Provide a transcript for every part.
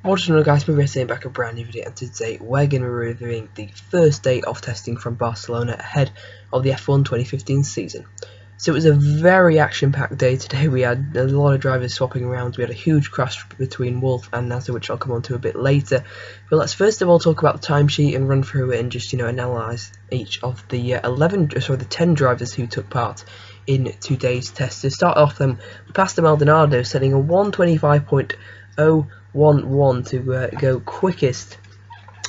What's going on, guys? We're saying back a brand new video, and today we're going to be reviewing the first day of testing from Barcelona ahead of the F1 2015 season. So it was a very action-packed day today. We had a lot of drivers swapping around. We had a huge crash between Wolff and Nasr, which I'll come on to a bit later. But let's first of all talk about the timesheet and run through it and just analyse each of the 10 drivers who took part in today's test. To start off, then, Pastor Maldonado setting a 125.011 to go quickest,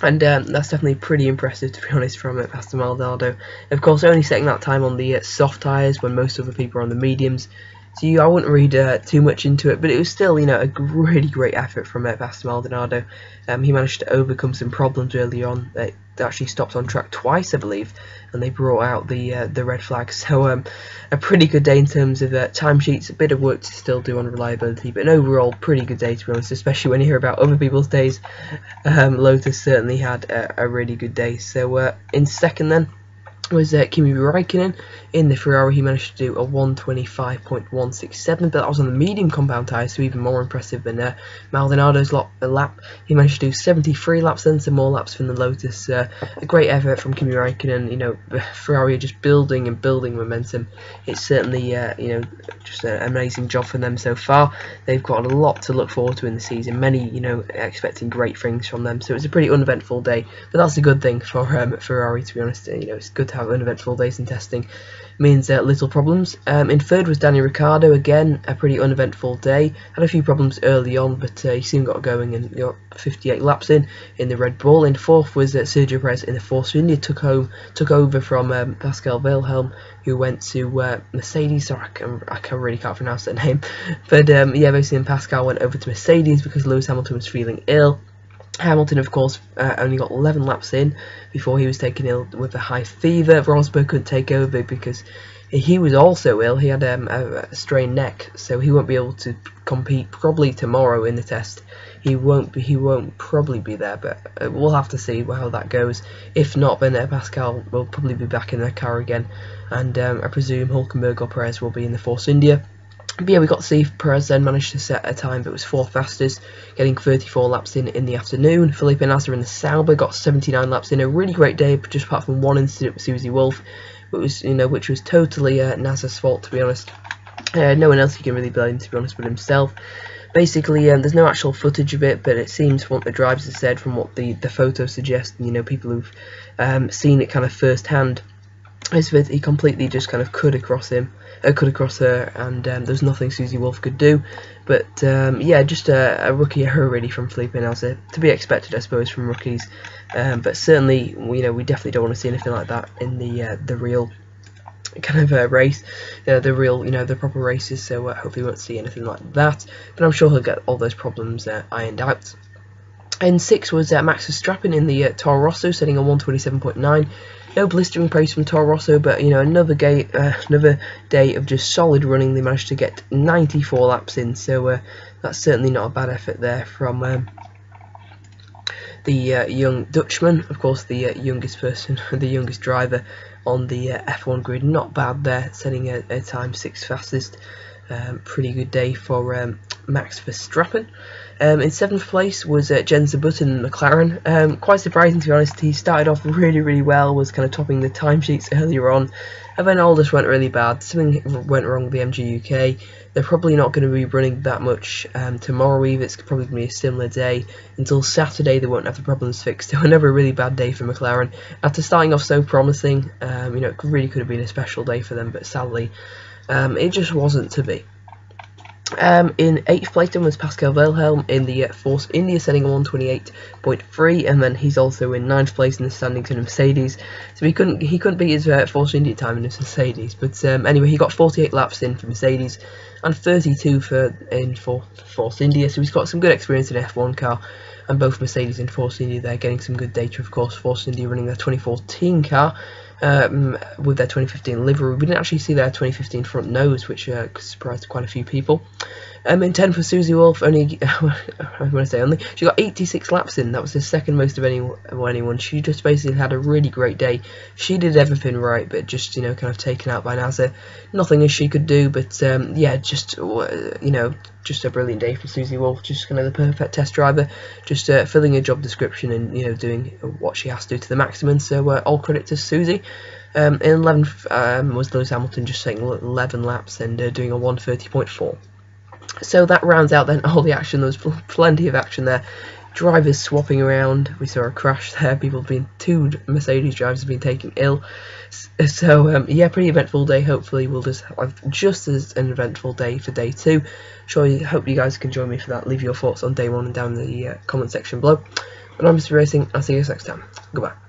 and that's definitely pretty impressive, to be honest, from Pastor Maldonado. Of course, only setting that time on the soft tyres when most other people are on the mediums, so I wouldn't read too much into it, but it was still a really great effort from Pastor Maldonado. He managed to overcome some problems early on. They actually stopped on track twice, I believe, and they brought out the red flag. So a pretty good day in terms of timesheets. A bit of work to still do on reliability, but an overall pretty good day, to be honest, especially when you hear about other people's days. Lotus certainly had a really good day. So in second then was Kimi Räikkönen. In the Ferrari, he managed to do a 125.167, but that was on the medium compound tyres, so even more impressive than Maldonado's lap. He managed to do 73 laps, then some more laps from the Lotus. A great effort from Kimi Räikkönen. Ferrari are just building and building momentum. It's certainly just an amazing job for them so far. They've got a lot to look forward to in the season. Many expecting great things from them. So it was a pretty uneventful day, but that's a good thing for Ferrari, to be honest. It's good to have uneventful days in testing. Means little problems. In third was Ricciardo. Again, a pretty uneventful day. Had a few problems early on, but he soon got going and got 58 laps in the Red Bull. In fourth was Sergio Perez in the Force India. Took over from Pascal Wilhelm, who went to Mercedes. Sorry, I really can't pronounce that name. But yeah, basically Pascal went over to Mercedes because Lewis Hamilton was feeling ill. Hamilton, of course, only got 11 laps in before he was taken ill with a high fever. Rosberg couldn't take over because he was also ill. He had a strained neck, so he won't be able to compete probably tomorrow in the test. He won't probably be there, but we'll have to see how that goes. If not, then Pascal will probably be back in their car again, and I presume Hülkenberg or Perez will be in the Force India. But yeah, we got to see Perez then managed to set a time that was fourth fastest, getting 34 laps in the afternoon. Felipe Nasr in the Sauber got 79 laps in. A really great day, just apart from one incident with Susie Wolff, which was totally Nasr's fault, to be honest. No one else you can really blame, to be honest, but himself. Basically, there's no actual footage of it, but it seems from what the drivers have said, from what the photos suggest, people who've seen it kind of firsthand, is that he completely just kind of cut across her, and there's nothing Susie Wolff could do. But yeah, just a rookie error really from Felipe Nasr, to be expected, I suppose, from rookies. But certainly, we definitely don't want to see anything like that in the real kind of race, the proper races. So hopefully we won't see anything like that. But I'm sure he'll get all those problems ironed out. And sixth was Max Verstappen in the Toro Rosso, setting a 127.9. No blistering pace from Toro Rosso, but another day of just solid running. They managed to get 94 laps in, so that's certainly not a bad effort there from the young Dutchman. Of course, the youngest person, the youngest driver on the F1 grid. Not bad there, setting a time sixth fastest. Pretty good day for Max Verstappen. In seventh place was Jensen Button in McLaren. Quite surprising, to be honest. He started off really well, was kind of topping the timesheets earlier on, and then all just went really bad. Something went wrong with the MG UK. They're probably not going to be running that much tomorrow either. It's probably going to be a similar day. Until Saturday, they won't have the problems fixed. So another really bad day for McLaren. After starting off so promising, it really could have been a special day for them, but sadly, it just wasn't to be. In 8th place then was Pascal Wilhelm in the Force India, setting a 128.3, and then he's also in 9th place in the standings in Mercedes. So he couldn't beat his Force India time in his Mercedes, but anyway, he got 48 laps in for Mercedes and 32 for Force India. So he's got some good experience in an F1 car, and both Mercedes and Force India they're getting some good data. Of course, Force India running their 2014 car. With their 2015 livery. We didn't actually see their 2015 front nose, which surprised quite a few people. In 10th for Susie Wolff, only, I want to say only, she got 86 laps in. That was the second most of anyone. She just basically had a really great day. She did everything right, but just, kind of taken out by Nasr. Nothing as she could do, but yeah, just, just a brilliant day for Susie Wolff. Just kind of the perfect test driver, just filling her job description and, doing what she has to do to the maximum. So all credit to Susie. In 11th was Lewis Hamilton, just taking 11 laps and doing a 1:30.4. So that rounds out then all the action. There was plenty of action there. Drivers swapping around. We saw a crash there. Two Mercedes drivers have been taken ill. So yeah, pretty eventful day. Hopefully we'll just have just as an eventful day for day 2. Hope you guys can join me for that. Leave your thoughts on day 1 and down in the comment section below. But I'm Mr. Racing. I'll see you guys next time. Goodbye.